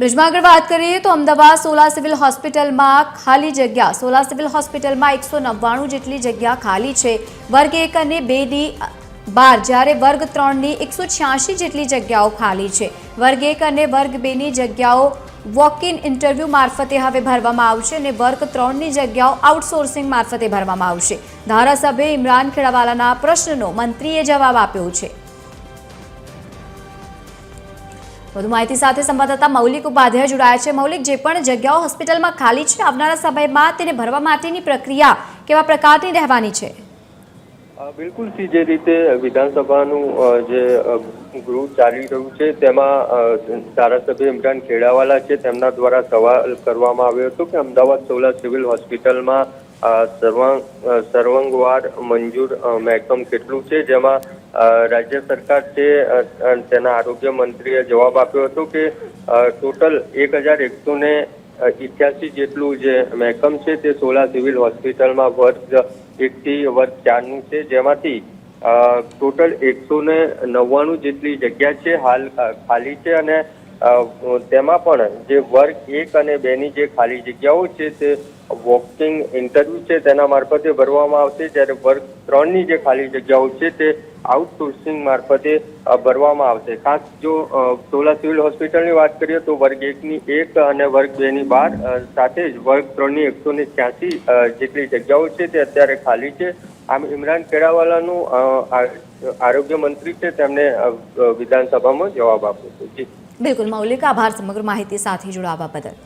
બ્રિજમાં આગળ વાત કરીએ તો અમદાવાદ સોલા સિવિલ હોસ્પિટલમાં ખાલી જગ્યા. સોલા સિવિલ હોસ્પિટલમાં 199 જેટલી જગ્યા ખાલી છે. વર્ગ 1 અને 2ની 12, જ્યારે વર્ગ 3ની 186 જેટલી જગ્યાઓ ખાલી છે. વર્ગ 1 અને વર્ગ 2ની જગ્યાઓ વોક ઇન ઇન્ટરવ્યૂ મારફતે હવે ભરવામાં આવશે અને વર્ગ 3ની જગ્યાઓ આઉટસોર્સિંગ મારફતે ભરવામાં આવશે. ધારાસભ્ય ઇમરાન ખેડાવાલાના પ્રશ્નનો મંત્રીએ જવાબ આપ્યો છે. વધુ માહિતી સાથે સંવાદદાતા મૌલિક ઉપાધ્યાય જોડાયા છે. મૌલિક, જે પણ જગ્યાઓ હોસ્પિટલમાં ખાલી છે, આવનારા સમયમાં તેને ભરવા માટેની પ્રક્રિયા કેવા પ્રકારની રહેવાની છે? બિલકુલ, જે રીતે વિધાનસભાનું જે ગૃહ ચાલી રહ્યું છે તેમાં ધારાસભ્ય ઇમરાન ખેડાવાલા છે તેમના દ્વારા સવાલ કરવામાં આવ્યો હતો કે અમદાવાદ સોલા સિવિલ હોસ્પિટલમાં સર્વાંગવાર મંજૂર મહેકમ કેટલું છે, જેમાં રાજ્ય સરકાર છે તેના આરોગ્ય મંત્રીએ જવાબ આપ્યો હતો કે ટોટલ 1188 જેટલું જે મહેકમ છે તે સોલા સિવિલ હોસ્પિટલમાં વર્ગ 1 થી વર્ગ 4નું છે, જેમાંથી ટોટલ 199 જેટલી જગ્યા છે હાલ ખાલી છે અને તેમાં પણ જે વર્ગ 1 અને 2ની જે ખાલી જગ્યાઓ છે તે વોકિંગ ઇન્ટરવ્યુ છે તેના મારફતે ભરવામાં આવશે, જ્યારે વર્ગ 3ની જે ખાલી જગ્યાઓ છે તે આઉટસોર્સિંગ મારફતે ભરવામાં આવશે. ખાસ જો સોલા સિવિલ હોસ્પિટલની વાત કરીએ તો વર્ગ 1ની 1 અને વર્ગ 2ની 12 સાથે જ વર્ગ 3ની 186 જેટલી જગ્યાઓ છે તે અત્યારે ખાલી છે. આમ ઇમરાન ખેડાવાલાનું આરોગ્ય મંત્રી છે તેમને વિધાનસભામાં જવાબ આપ્યો છે. બિલકુલ મૌલિક, આભાર સમગ્ર માહિતી સાથે જોડાવા બદલ.